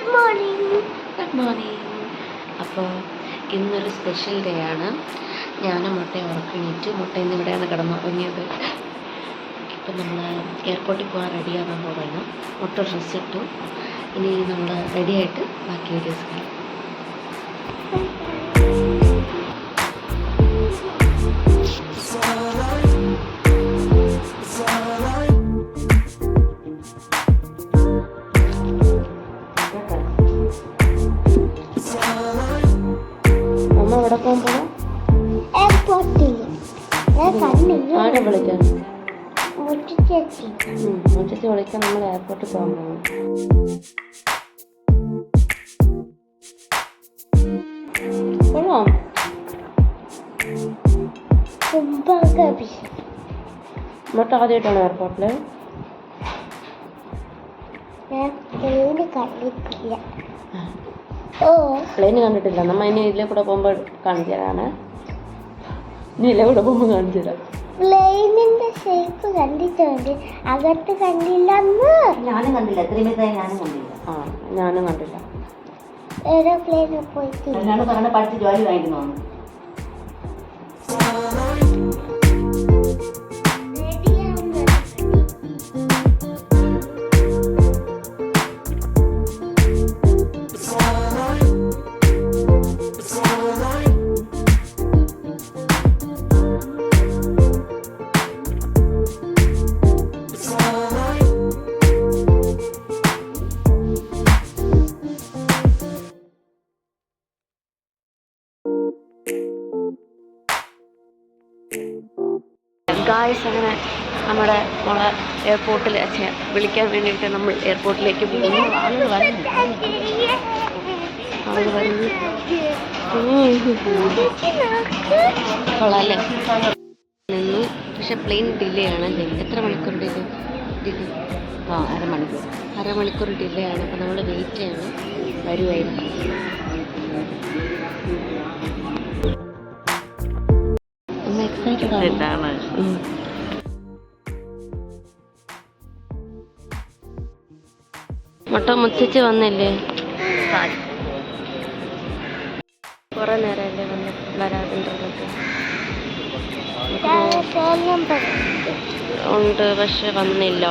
Good morning. അപ്പോൾ ഇന്നൊരു special day ആണ്. ഞാനും മുട്ടയെ ഉറക്കണിറ്റ് മുട്ടയിൽ നിന്ന് ഇവിടെയാണ് കിടന്നുറങ്ങിയത്. ഇപ്പം നമ്മൾ എയർപോർട്ടിൽ പോകാൻ റെഡിയാകാൻ പോവുകയാണ്. മുട്ട ഡ്രസ്സ് ഇട്ടു. ഇനി നമ്മൾ റെഡിയായിട്ട് ബാക്കി വീഡിയോസ് കാണാം. എവിടെ പോകുമ്പോൾ ആരെ വിളിക്കാം? മുറ്റത്ത് വിളിക്കാൻ നമ്മൾ എയർപോർട്ടിൽ പോകാൻ പോകും. കൊള്ളാം. മുട്ട ആദ്യമായിട്ടാണ് എയർപോർട്ടിൽ? പ്ലെയിന് കണ്ടിട്ടില്ല. നമ്മ ഇനി ഇതിലെ കൂടെ പോകുമ്പോൾ കാണിച്ചു തരാണ്. ഇനി ഇതിലെ കൂടെ പോകുമ്പോൾ കാണിച്ചു തരാം. പ്ലെയിനിന്റെ ഷേപ്പ് കണ്ടിട്ടുണ്ട്, അകത്ത് കണ്ടില്ല. ഞാനും കണ്ടില്ല. ഞാനും കണ്ടില്ല. എയ്റോപ്ലെയിനിൽ പോയിട്ട് പഠിച്ച് ജോലി വാങ്ങിക്കുന്നു. ഗായ്സ്, അങ്ങനെ നമ്മുടെ മോളെ എയർപോർട്ടിൽ വിളിക്കാൻ വേണ്ടിയിട്ട് നമ്മൾ എയർപോർട്ടിലേക്ക് പോകുന്നു. ആളുകൾ വരുന്നു. കൊള്ളാല്ലേ നിന്നു. പക്ഷെ പ്ലെയിൻ ഡിലേ ആണ്. എത്ര മണിക്കൂർ ഡിലേ? അരമണിക്കൂർ ഡിലേ ആണ്. അപ്പോൾ നമ്മൾ വെയിറ്റ് ചെയ്യണം. വരുമായിരിക്കും. മുട്ട മുച്ചിച്ച് വന്നില്ലേ? കുറെ നേരമല്ലേ വരാതിരുന്നിട്ട് ഉണ്ട്, പക്ഷെ വന്നില്ല.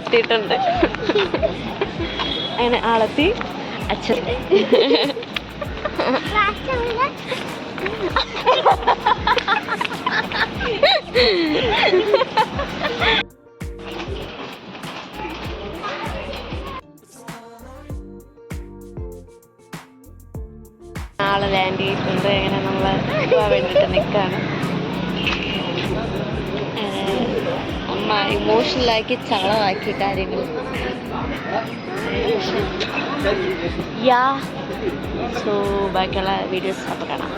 എത്തിയിട്ടുണ്ട്. അങ്ങനെ ആളെത്തി. അച്ഛൻ ആള് ലാൻഡ് ചെയ്തിട്ടുണ്ട്. അങ്ങനെ നമ്മൾ പോകാൻ വേണ്ടിയിട്ട് നിൽക്കുകയാണ്. അമ്മ ഇമോഷണലാക്കി ചളമാക്കി കാര്യങ്ങൾ. സോ ബാക്കിയുള്ള വീഡിയോസ് അപ്പോൾ കാണാം.